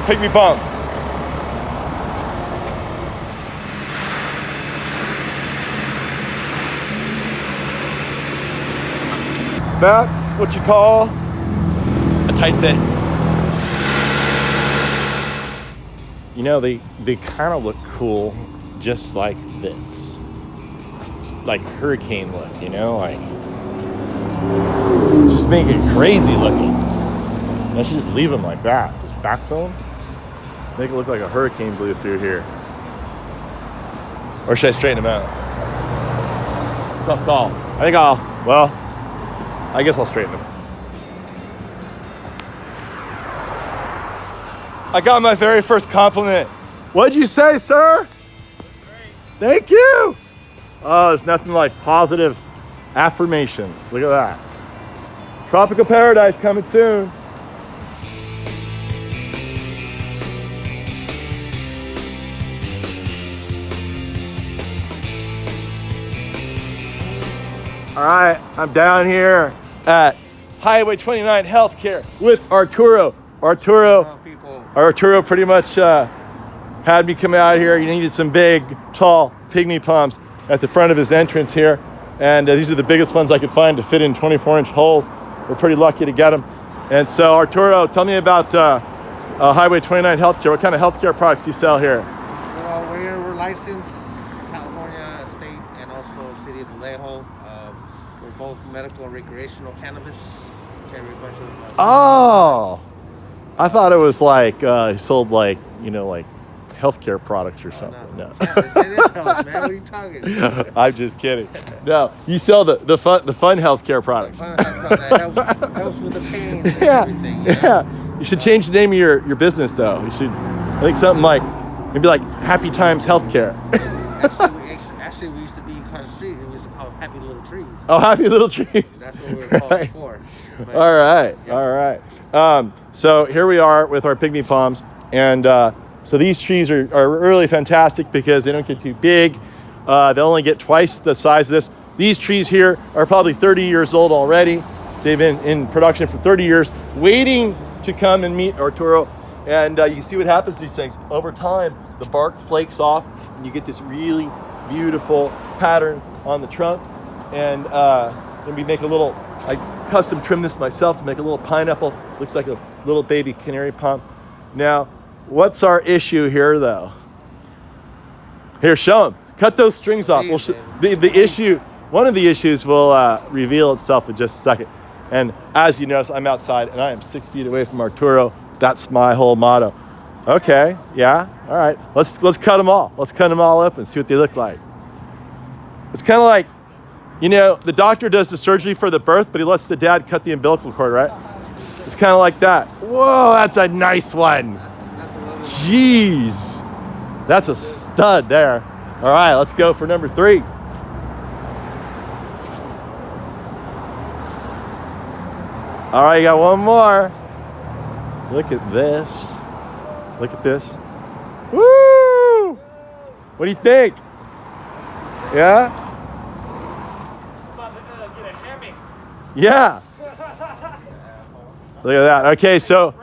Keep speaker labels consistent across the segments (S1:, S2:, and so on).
S1: Pygmy palm. That's what you call a tight fit. You know, they kind of look cool just like this. Just like hurricane look, you know, like just make it crazy looking. I should just leave them like that. Just backfill them. Make it look like a hurricane blew through here. Or should I straighten them out? Tough call. I guess I'll straighten them. I got my very first compliment. What'd you say, sir? Thank you. Oh, there's nothing like positive affirmations. Look at that. Tropical paradise coming soon. All right, I'm down here at Highway 29 Healthcare with Arturo. Arturo pretty much had me come out here. He needed some big, tall pygmy palms at the front of his entrance here. And these are the biggest ones I could find to fit in 24-inch holes. We're pretty lucky to get them. And so Arturo, tell me about Highway 29 Healthcare. What kind of healthcare products do you sell here?
S2: We're licensed California State and also City of Vallejo. We're both medical and recreational cannabis. Carry a bunch of
S1: Oh, I thought it was like he sold like, you know, like healthcare products or something.
S2: No. It is health, man. What are you talking about?
S1: I'm just kidding. No, you sell the fun healthcare products.
S2: Fun health that helps with the pain and everything. You know?
S1: Yeah. You should change the name of your business though. You should, I think something like maybe like Happy Times Healthcare.
S2: Actually, we used to be across the street. We used to call it Happy Little Trees.
S1: Oh, Happy Little Trees.
S2: That's what we were called before. But,
S1: all right,
S2: yeah.
S1: all right. So here we are with our pygmy palms, and so these trees are really fantastic because they don't get too big. They only get twice the size of this. These trees here are probably 30 years old already. They've been in production for 30 years, waiting to come and meet Arturo. And you see what happens to these things. Over time, the bark flakes off, and you get this really beautiful pattern on the trunk. And then we make a little, I custom trim this myself to make a little pineapple. Looks like a little baby canary palm. Now, what's our issue here, though? Here, show them. Cut those strings off. The issue, one of the issues will reveal itself in just a second. And as you notice, I'm outside, and I am 6 feet away from Arturo. That's my whole motto. Okay, yeah, all right. Let's cut them all. Let's cut them all up and see what they look like. It's kind of like, you know, the doctor does the surgery for the birth, but he lets the dad cut the umbilical cord, right? It's kind of like that. Whoa, that's a nice one. Jeez, that's a stud there. All right, let's go for number 3. All right, you got one more. Look at this. Look at this. Woo! What do you think? Yeah?
S2: About to get a hammock.
S1: Yeah. Look at that. Okay, so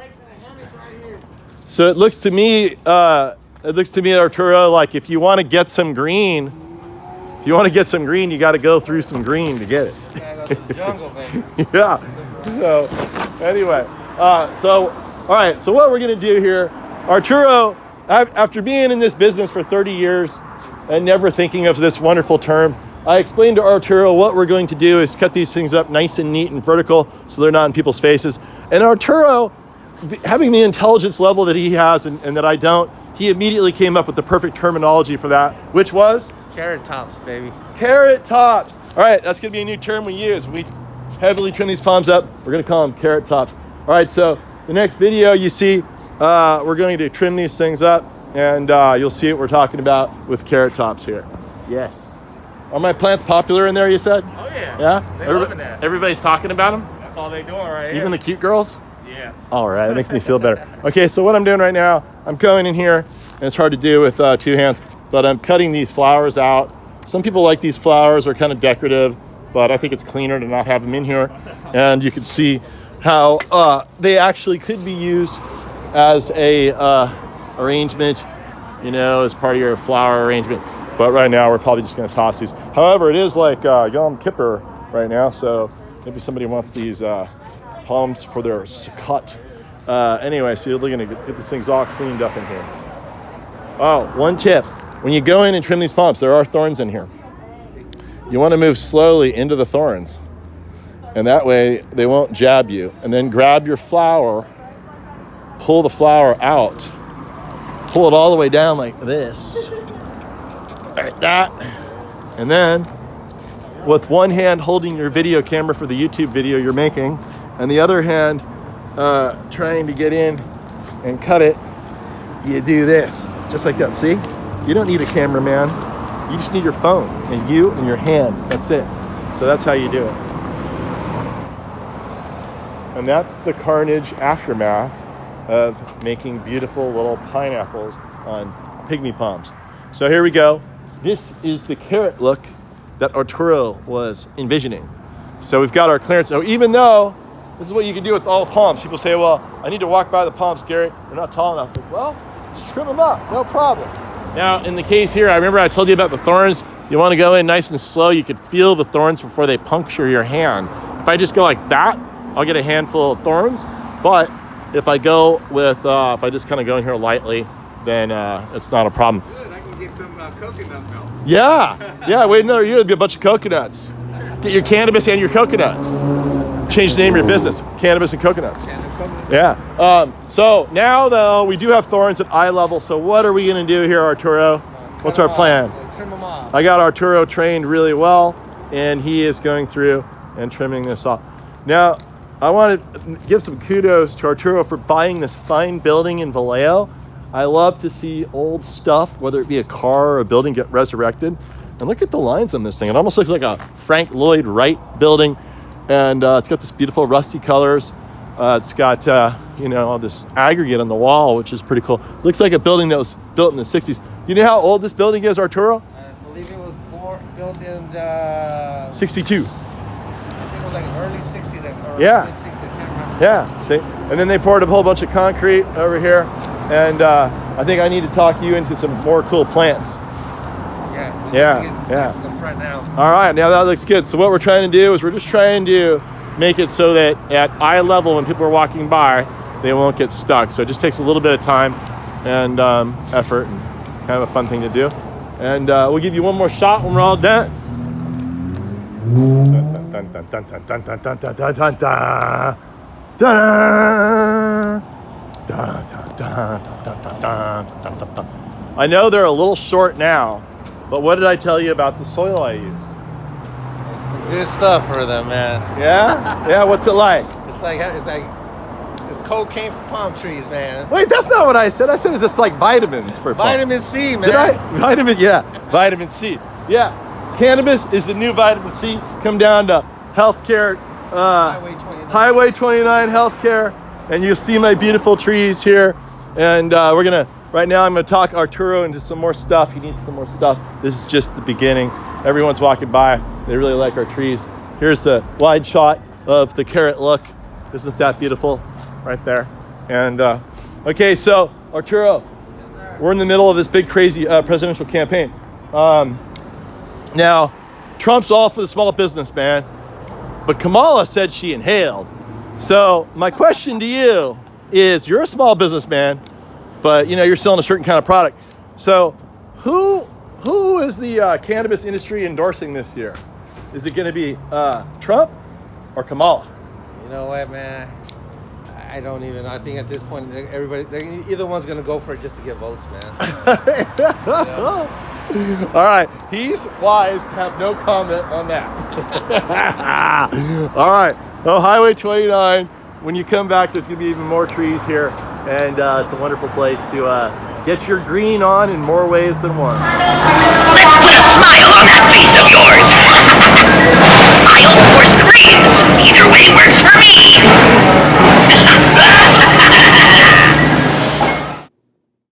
S1: it looks to me, Arturo, like if you want to get some green, you got to go through some green to get it.
S2: Yeah, go to the jungle, baby.
S1: Yeah. So anyway, all right. So what we're gonna do here, Arturo, after being in this business for 30 years and never thinking of this wonderful term, I explained to Arturo what we're going to do is cut these things up nice and neat and vertical so they're not in people's faces. And Arturo, having the intelligence level that he has and that I don't, he immediately came up with the perfect terminology for that, which was?
S2: Carrot tops, baby.
S1: Carrot tops. All right, that's gonna be a new term we use. We heavily trim these palms up. We're gonna call them carrot tops. All right, so the next video you see, we're going to trim these things up, and you'll see what we're talking about with carrot tops here. Yes. Are my plants popular in there, you said?
S3: Oh, yeah.
S1: Yeah?
S3: They're loving that.
S1: Everybody's talking about them?
S3: That's all they doing right here.
S1: Even the cute girls?
S3: Yes.
S1: All right, that makes me feel better. Okay, so what I'm doing right now, I'm going in here, and it's hard to do with 2 hands, but I'm cutting these flowers out. Some people like these flowers, they're kind of decorative, but I think it's cleaner to not have them in here. And you can see how they actually could be used as a arrangement, you know, as part of your flower arrangement. But right now, we're probably just going to toss these. However, it is like Yom Kippur right now, so maybe somebody wants these palms for their sukkot. Anyway, so we're going to get these things all cleaned up in here. Oh, one tip. When you go in and trim these palms, there are thorns in here. You want to move slowly into the thorns. And that way, they won't jab you. And then grab your flower, pull the flower out, pull it all the way down like this. Like that. And then, with one hand holding your video camera for the YouTube video you're making, and the other hand trying to get in and cut it, you do this. Just like that, see? You don't need a cameraman. You just need your phone and you and your hand. That's it. So that's how you do it. And that's the carnage aftermath of making beautiful little pineapples on pygmy palms. So here we go. This is the carrot look that Arturo was envisioning. So we've got our clearance. So even though this is what you can do with all palms, people say, well, I need to walk by the palms, Gary. They're not tall enough. It's like, well, just trim them up, no problem. Now, in the case here, I remember I told you about the thorns. You want to go in nice and slow. You could feel the thorns before they puncture your hand. If I just go like that, I'll get a handful of thorns. But if I go with, if I just kind of go in here lightly, then it's not a problem.
S3: Good, I can get some coconut milk.
S1: Yeah, wait another year, it'd be a bunch of coconuts. Get your cannabis and your coconuts. Change the name of your business, Cannabis and Coconuts. Yeah. So now, though, we do have thorns at eye level. So what are we going to do here, Arturo? What's our plan?
S2: Trim them off.
S1: I got Arturo trained really well, and he is going through and trimming this off. Now, I want to give some kudos to Arturo for buying this fine building in Vallejo. I love to see old stuff, whether it be a car or a building, get resurrected. And look at the lines on this thing. It almost looks like a Frank Lloyd Wright building. And it's got this beautiful rusty colors. It's got, all this aggregate on the wall, which is pretty cool. Looks like a building that was built in the 60s. You know how old this building is, Arturo?
S2: I believe it was built in the...
S1: 62.
S2: I think it was like early 60s. Or
S1: Yeah.
S2: Late 60s, I can't remember.
S1: Yeah, see? And then they poured a whole bunch of concrete over here. And I think I need to talk you into some more cool plants. Yeah.
S2: The front now.
S1: All right, now that looks good. So what we're trying to do is we're just trying to make it so that at eye level, when people are walking by, they won't get stuck. So it just takes a little bit of time and effort, and kind of a fun thing to do. And we'll give you one more shot when we're all done. I know they're a little short now, but what did I tell you about the soil I used?
S2: It's some good stuff for them, man.
S1: Yeah? Yeah, what's it like?
S2: It's cocaine for palm trees, man.
S1: Wait, that's not what I said. I said it's like vitamins for palm.
S2: Vitamin C, man.
S1: Did I? Vitamin C. Yeah. Cannabis is the new vitamin C. Come down to healthcare, Highway 29 healthcare, and you'll see my beautiful trees here. And right now I'm gonna talk Arturo into some more stuff. He needs some more stuff. This is just the beginning. Everyone's walking by. They really like our trees. Here's the wide shot of the carrot look. Isn't that beautiful? Right there. And okay, so Arturo,
S2: Yes, sir.
S1: we're in the middle of this big crazy presidential campaign. Now, Trump's all for the small business, man. But Kamala said she inhaled. So my question to you is, you're a small businessman, but you're selling a certain kind of product. So who is the cannabis industry endorsing this year? Is it going to be Trump or Kamala?
S2: You know what, man? I don't even. I think at this point, either one's gonna go for it just to get votes, man.
S1: All right, he's wise to have no comment on that. All right, Highway 29. When you come back, there's gonna be even more trees here, and it's a wonderful place to get your green on in more ways than one.
S4: Let's put a smile on that face of yours.